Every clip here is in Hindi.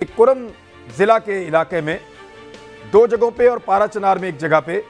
कुरम जिला के इलाके में दो जगहों पे और पारा चनार में एक जगह पे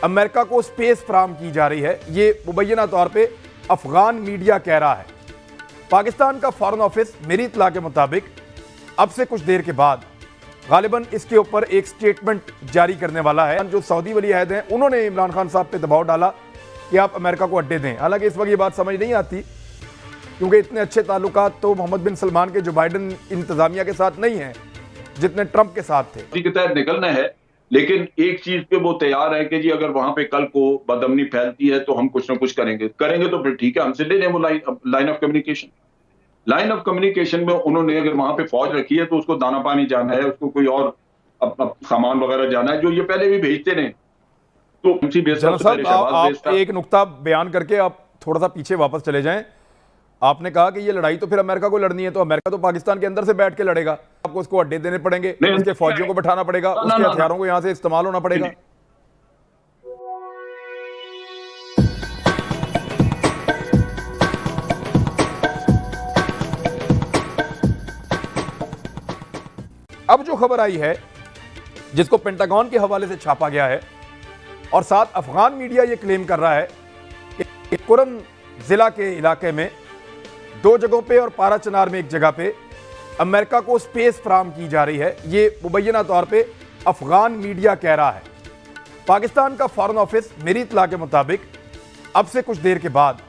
अमेरिका को स्पेस फराहम की जा रही है। ये मुबैना तौर पे अफगान मीडिया कह रहा है। पाकिस्तान का फॉरेन ऑफिस मेरी इत्तला के मुताबिक अब से कुछ देर के बाद गालिबन इसके ऊपर एक स्टेटमेंट जारी करने वाला है। जो सऊदी वली अहद हैं उन्होंने इमरान खान साहब पे दबाव डाला कि आप अमेरिका को अड्डे दें। हालांकि इस वक्त ये बात समझ नहीं आती क्योंकि इतने अच्छे ताल्लुकात तो मोहम्मद बिन सलमान के जो बाइडन इंतजामिया के साथ नहीं है जितने ट्रंप के साथ थे। के तहत निकलना है, लेकिन एक चीज पे वो तैयार है कि जी अगर वहां पे कल को बदअमनी फैलती है तो हम कुछ ना कुछ करेंगे तो फिर ठीक है, हमसे ले लें वो line of communication. Line of communication में उन्होंने अगर वहां पे फौज रखी है तो उसको दाना पानी जाना है, उसको कोई और सामान वगैरह जाना है जो ये पहले भी भेजते रहे। तो आप एक नुक्ता बयान करके आप थोड़ा सा पीछे वापस चले जाएं। आपने कहा कि ये लड़ाई तो फिर अमेरिका को लड़नी है, तो अमेरिका तो पाकिस्तान के अंदर से बैठ के लड़ेगा। आपको उसको अड्डे देने पड़ेंगे, उसके फौजियों को बैठाना पड़ेगा, उसके हथियारों को यहां से इस्तेमाल होना पड़ेगा। अब जो खबर आई है जिसको पेंटागन के हवाले से छापा गया है और साथ अफगान मीडिया ये क्लेम कर रहा है कि कुरम जिला के इलाके में दो जगहों पे और पारा चनार में एक जगह पे अमेरिका को स्पेस फराहम की जा रही है। ये मुबैना तौर पे अफगान मीडिया कह रहा है। पाकिस्तान का फॉरेन ऑफिस मेरी इत्तला के मुताबिक अब से कुछ देर के बाद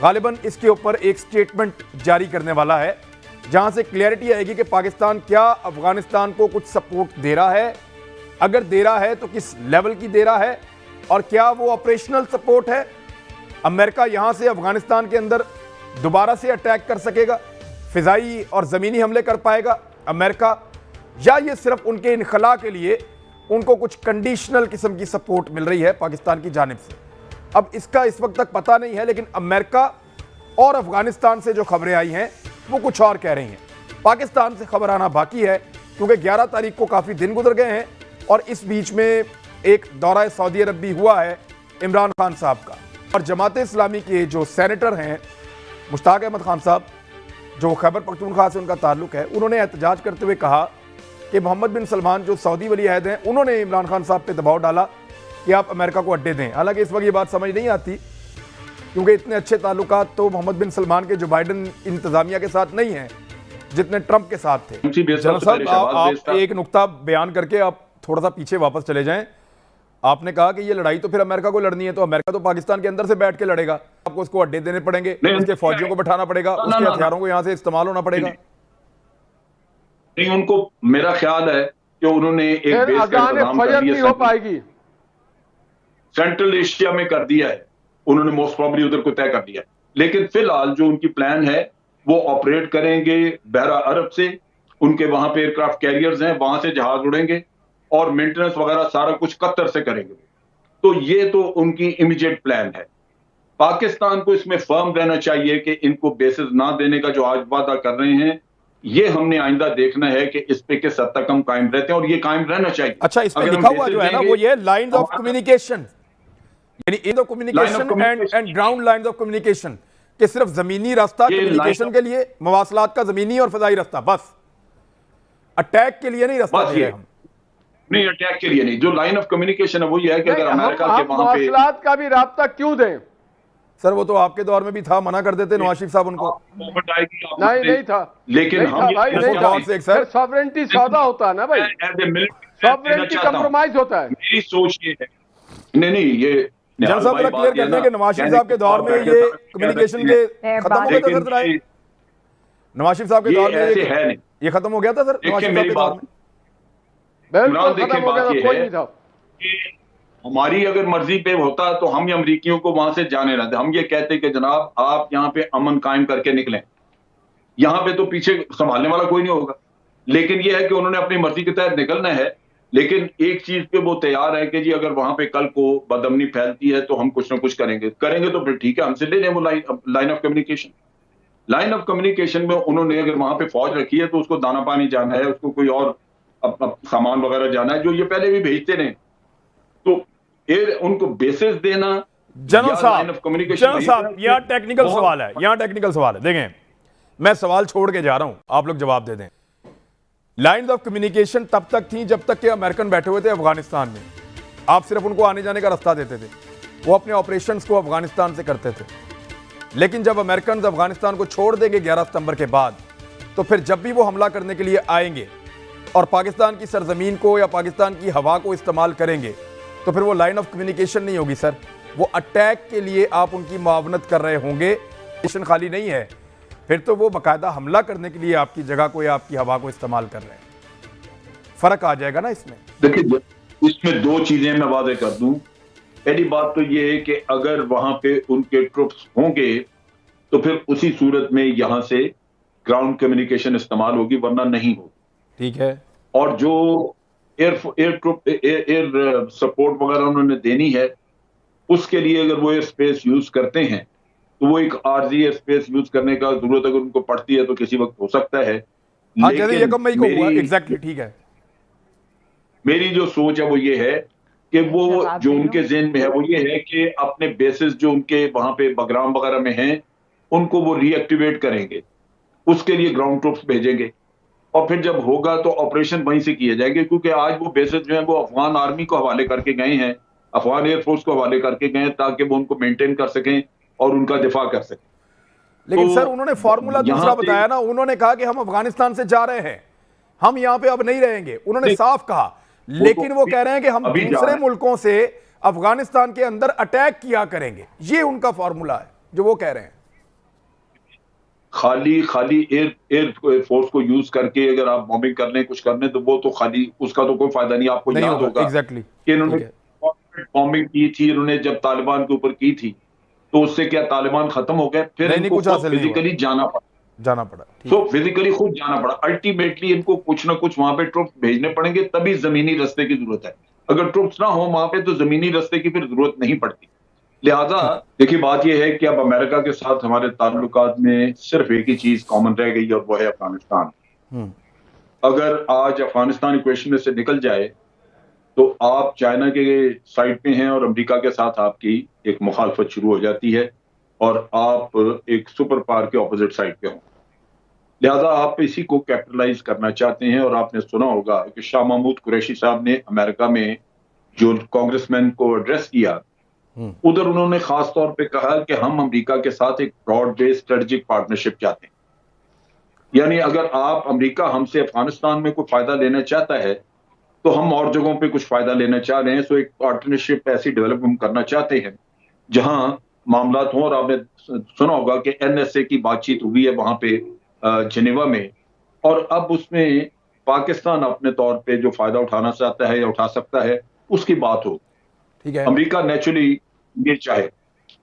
गालिबन इसके ऊपर एक स्टेटमेंट जारी करने वाला है जहां से क्लैरिटी आएगी कि पाकिस्तान क्या अफगानिस्तान को कुछ सपोर्ट दे रहा है, अगर दे रहा है तो किस लेवल की दे रहा है और क्या वो ऑपरेशनल सपोर्ट है। अमेरिका यहां से अफगानिस्तान के अंदर दोबारा से अटैक कर सकेगा, फिजाई और ज़मीनी हमले कर पाएगा अमेरिका, या ये सिर्फ उनके इनखला के लिए उनको कुछ कंडीशनल किस्म की सपोर्ट मिल रही है पाकिस्तान की जानिब से। अब इसका इस वक्त तक पता नहीं है, लेकिन अमेरिका और अफगानिस्तान से जो खबरें आई हैं वो कुछ और कह रही हैं। पाकिस्तान से खबर आना बाकी है क्योंकि 11 तारीख को काफ़ी दिन गुजर गए हैं और इस बीच में एक दौरा सऊदी अरब भी हुआ है इमरान खान साहब का। और जमात इस्लामी के जो सेनेटर हैं मुश्ताक अहमद खान साहब, जो खैबर पख्तूनख्वा से उनका ताल्लुक है, उन्होंने एहतजाज करते हुए कहा कि मोहम्मद बिन सलमान जो सऊदी वली अहद हैं उन्होंने इमरान खान साहब पे दबाव डाला कि आप अमेरिका को अड्डे दें। हालांकि इस वक्त ये बात समझ नहीं आती क्योंकि इतने अच्छे ताल्लुकात तो मोहम्मद बिन सलमान के जो बाइडन इंतजामिया के साथ नहीं है जितने ट्रंप के साथ थे। जनरल साहब, आप एक नुक्ता बयान करके आप थोड़ा सा पीछे वापस चले जाएं। आपने कहा कि ये लड़ाई तो फिर अमेरिका को लड़नी है, तो अमेरिका तो पाकिस्तान के अंदर से बैठ के लड़ेगा। आपको उसको अड्डे देने पड़ेंगे, उसके फौजियों को बैठाना पड़ेगा, उसके हथियारों को यहां से इस्तेमाल होना पड़ेगा। नहीं, उनको मेरा ख्याल है कि उन्होंने एक बेस का इंतजाम कर दिया, हो पाएगी सेंट्रल एशिया में कर दिया है उन्होंने, मोस्ट प्रोबेबली उधर को तय कर दिया है। लेकिन फिलहाल जो उनकी प्लान है वो ऑपरेट करेंगे बहरा अरब से, उनके वहां पे एयरक्राफ्ट कैरियर्स हैं, वहां से जहाज उड़ेंगे और मेंटेनेंस वगैरह सारा कुछ कतर से करेंगे। तो ये तो उनकी इमीडिएट प्लान है। पाकिस्तान को इसमें फर्म रहना चाहिए कि इनको बेसिस ना देने का जो आज वादा कर रहे हैं, ये हमने आइंदा देखना है कि इस पे किस हद तक हम कायम रहते हैं और ये कायम रहना चाहिए। अच्छा, इसमें लिखा हुआ जो है ना वो ये लाइंस ऑफ कम्युनिकेशन, यानी in of communication and ground lines of communication, कि सिर्फ जमीनी रास्ता कम्युनिकेशन के लिए, मवासलात का जमीनी और फजाई रास्ता, बस अटैक के लिए नहीं रास्ता दे रहे हम। नहीं, अटैक के लिए नहीं, जो लाइन ऑफ कम्युनिकेशन है वो ये है कि अगर अमेरिका के वहां पे मवासलात का भी रास्ता क्यों दें? सर वो तो आपके दौर में भी था, मना कर देते नवाज शरीफ साहब उनको। नहीं था, लेकिन नहीं हम था भाई, नहीं था। सर सॉवरेंटी सौदा होता है ना भाई, सॉवरेंटी कंप्रोमाइज होता है। मेरी सोच ये है, नहीं ये जनरल साहब क्लियर करते हैं कि नवाज शरीफ साहब के दौर में ये कम्युनिकेशन के खत्म हो गया था सर। नवाज शरीफ साहब के दौर में है नहीं, ये खत्म हो गया था सर नवाज शरीफ साहब के दौर में। बिल्कुल खत्म हो गया था, कोई नहीं था। हमारी अगर मर्जी पे होता तो हम ये अमरीकियों को वहां से जाने ना दें। हम ये कहते कि जनाब आप यहाँ पे अमन कायम करके निकलें, यहाँ पे तो पीछे संभालने वाला कोई नहीं होगा। लेकिन ये है कि उन्होंने अपनी मर्जी के तहत निकलना है, लेकिन एक चीज पे वो तैयार है कि जी अगर वहां पे कल को बदअमनी फैलती है तो हम कुछ ना कुछ करेंगे तो फिर ठीक है, हमसे ले लें वो line of communication. Line of communication में उन्होंने अगर वहां पे फौज रखी है तो उसको दाना पानी जाना है, उसको कोई और सामान वगैरह जाना है जो ये पहले भी भेजते रहे। तो उनको बेसिस देना। जनरल साहब यहाँ टेक्निकल सवाल है, यहाँ टेक्निकल सवाल है। देखें, मैं सवाल छोड़ के जा रहा हूं, आप लोग जवाब दे दें। लाइन्स ऑफ कम्युनिकेशन तब तक थी जब तक कि अमेरिकन बैठे हुए थे अफगानिस्तान में। आप सिर्फ उनको आने जाने का रास्ता देते थे, वो अपने ऑपरेशंस को अफगानिस्तान से करते थे। लेकिन जब अमेरिकन अफगानिस्तान को छोड़ देंगे 11 सितंबर के बाद, तो फिर जब भी वो हमला करने के लिए आएंगे और पाकिस्तान की सरजमीन को या पाकिस्तान की हवा को इस्तेमाल करेंगे, तो फिर वो लाइन ऑफ कम्युनिकेशन नहीं होगी सर, वो अटैक के लिए आप उनकी मुआवनत कर रहे होंगे। मिशन खाली नहीं है, फिर तो वो बाकायदा हमला करने के लिए आपकी जगह को या आपकी हवा को इस्तेमाल कर रहे हैं। फर्क आ जाएगा ना इसमें। देखिए, इसमें दो चीजें मैं वादे कर दूं। पहली बात तो ये है कि अगर वहां पे उनके ट्रुप्स होंगे तो फिर उसी सूरत में यहां से ग्राउंड कम्युनिकेशन इस्तेमाल होगी, वरना नहीं होगी। ठीक है। और जो एयर सपोर्ट वगैरह उन्होंने देनी है, उसके लिए अगर वो एयर स्पेस यूज करते हैं तो वो एक आरजी एयर स्पेस यूज करने का जरूरत अगर उनको पड़ती है तो किसी वक्त हो सकता है। हाँ, जैसे 1 मई को हुआ। एग्जैक्टली, ठीक है। मेरी जो सोच है वो ये है कि वो जो उनके ज़हन में है वो ये है कि अपने बेसिस जो उनके वहां पे बगराम वगैरह में हैं उनको वो रीएक्टिवेट करेंगे, उसके लिए ग्राउंड ट्रूप्स भेजेंगे और फिर जब होगा तो ऑपरेशन वहीं से किए जाएंगे। क्योंकि आज वो बेसिस जो है वो अफगान आर्मी को हवाले करके गए हैं, अफगान एयरफोर्स को हवाले करके गए ताकि वो उनको मेंटेन कर सकें और उनका दिफा कर सकें। लेकिन सर उन्होंने फॉर्मूला दूसरा बताया ना, उन्होंने कहा कि हम अफगानिस्तान से जा रहे हैं, हम यहां पे अब नहीं रहेंगे, उन्होंने साफ कहा। लेकिन वो कह रहे हैं कि हम दूसरे मुल्कों से अफगानिस्तान के अंदर अटैक किया करेंगे, ये उनका फॉर्मूला है जो वो कह रहे हैं। खाली एयर फोर्स को यूज करके अगर आप बॉम्बिंग करने कुछ करने तो वो तो खाली उसका तो कोई फायदा नहीं। आपको याद होगा एग्जैक्टली कि इन्होंने बॉम्बिंग की थी, इन्होंने जब तालिबान के ऊपर की थी तो उससे क्या तालिबान खत्म हो गए? फिर इनको फिजिकली जाना पड़ा। तो फिजिकली खुद जाना पड़ा। अल्टीमेटली इनको कुछ ना कुछ वहां पे ट्रुप्स भेजने पड़ेंगे, तभी जमीनी रास्ते की जरूरत है। अगर ट्रुप्स ना हो वहां पे तो जमीनी रास्ते की फिर जरूरत नहीं पड़ती। लिहाजा देखिए, बात यह है कि अब अमेरिका के साथ हमारे ताल्लुकात में सिर्फ एक ही चीज कॉमन रह गई और वो है अफगानिस्तान। अगर आज अफगानिस्तान इक्वेशन में से निकल जाए तो आप चाइना के साइड पे हैं और अमेरिका के साथ आपकी एक मुखालफत शुरू हो जाती है और आप एक सुपर पावर के ऑपोजिट साइड पे हों। लिहाजा आप इसी को कैपिटलाइज करना चाहते हैं। और आपने सुना होगा कि शाह महमूद कुरैशी साहब ने अमेरिका में जो कांग्रेसमैन को एड्रेस किया, उधर उन्होंने खास तौर पे कहा कि हम अमेरिका के साथ एक ब्रॉड बेस्ड स्ट्रेटेजिक पार्टनरशिप चाहते हैं। यानी अगर आप अमेरिका हमसे अफगानिस्तान में कोई फायदा लेना चाहता है तो हम और जगहों पे कुछ फायदा लेना चाह रहे हैं। सो एक पार्टनरशिप ऐसी डेवलप हम करना चाहते हैं जहां मामलात हों। और आपने सुना होगा कि एनएसए की बातचीत हुई है वहां पे जिनेवा में, और अब उसमें पाकिस्तान अपने तौर पे जो फायदा उठाना चाहता है या उठा सकता है उसकी बात हो। ठीक है। अमेरिका नेचुरली ये चाहे।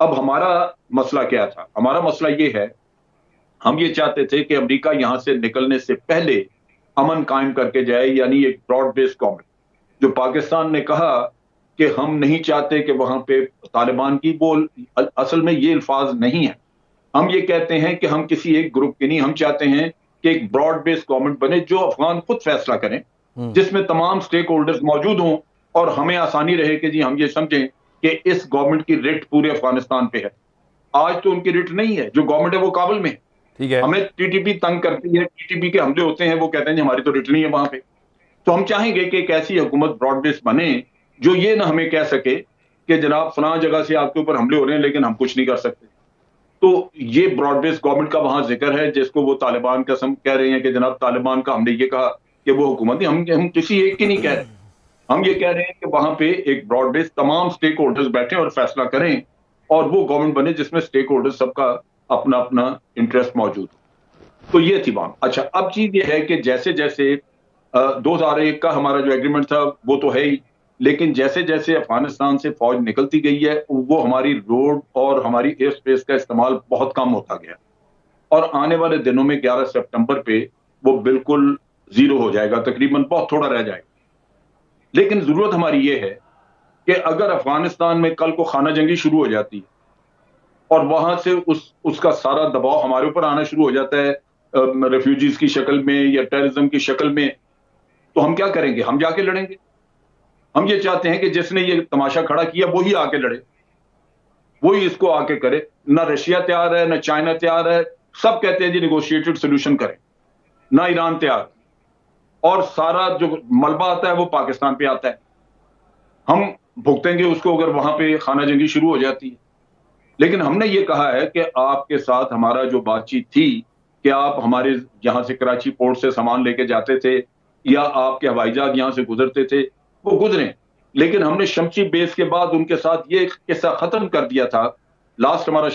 अब हमारा मसला क्या था? हमारा मसला ये है, हम ये चाहते थे कि अमेरिका यहां से निकलने से पहले अमन कायम करके जाए, यानी एक ब्रॉड बेस्ड गवर्नमेंट। जो पाकिस्तान ने कहा कि हम नहीं चाहते कि वहां पे तालिबान की, वो असल में ये अल्फाज नहीं है। हम ये कहते हैं कि हम किसी एक ग्रुप के नहीं, हम चाहते हैं कि एक ब्रॉड बेस्ड गवर्नमेंट बने जो अफगान खुद फैसला करें, जिसमें तमाम स्टेक होल्डर्स मौजूद हों और हमें आसानी रहे कि जी हम ये समझें कि इस गवर्नमेंट की रिट पूरे अफगानिस्तान पे है। आज तो उनकी रिट नहीं है, जो गवर्नमेंट है वो काबुल में। ठीक है। हमें टीटीपी तंग करती है, टीटीपी के हमले होते हैं, वो कहते हैं हमारी तो रिट नहीं है वहां पे। तो हम चाहेंगे कि एक ऐसी हुकूमत ब्रॉड बेस्ड बने जो ये ना हमें कह सके कि जनाब फलां जगह से आपके ऊपर हमले हो रहे हैं लेकिन हम कुछ नहीं कर सकते। तो ये ब्रॉड बेस्ड गवर्नमेंट का वहां जिक्र है, जिसको वो तालिबान का कह रहे हैं कि जनाब तालिबान का हमने ये कहा कि वो हुकूमत नहीं। हम किसी एक की नहीं कह रहे, हम ये कह रहे हैं कि वहां पे एक ब्रॉड बेस्ड तमाम स्टेक होल्डर्स बैठे और फैसला करें और वो गवर्नमेंट बने जिसमें स्टेक होल्डर्स सबका अपना अपना इंटरेस्ट मौजूद। तो ये थी बात। अच्छा, अब चीज ये है कि जैसे जैसे 2001 का हमारा जो एग्रीमेंट था वो तो है ही, लेकिन जैसे जैसे अफगानिस्तान से फौज निकलती गई है वो हमारी रोड और हमारी एयर स्पेस का इस्तेमाल बहुत कम होता गया और आने वाले दिनों में 11 सितंबर पे वो बिल्कुल जीरो हो जाएगा, तकरीबन बहुत थोड़ा रह जाएगा। लेकिन जरूरत हमारी ये है कि अगर अफगानिस्तान में कल को खाना जंगी शुरू हो जाती है और वहां से उसका सारा दबाव हमारे ऊपर आना शुरू हो जाता है रेफ्यूजीज की शक्ल में या टेररिज्म की शक्ल में, तो हम क्या करेंगे? हम जाके लड़ेंगे। हम ये चाहते हैं कि जिसने ये तमाशा खड़ा किया वही आके लड़े, वही इसको आके करे। ना रशिया तैयार है, ना चाइना तैयार है, सब कहते हैं जी निगोशिएटेड सोल्यूशन करें, ना ईरान तैयार। और सारा जो मलबा आता है वो पाकिस्तान पे आता है। हम भुगतेंगे उसको अगर वहां पे खाना जंगी शुरू हो जाती है। लेकिन हमने ये कहा है कि आपके साथ हमारा जो बातचीत थी कि आप हमारे यहां से कराची पोर्ट से सामान लेके जाते थे या आपके हवाई जहाज यहां से गुजरते थे, वो गुजरे, लेकिन हमने शमशी बेस के बाद उनके साथ ये किस्सा खत्म कर दिया था। लास्ट हमारा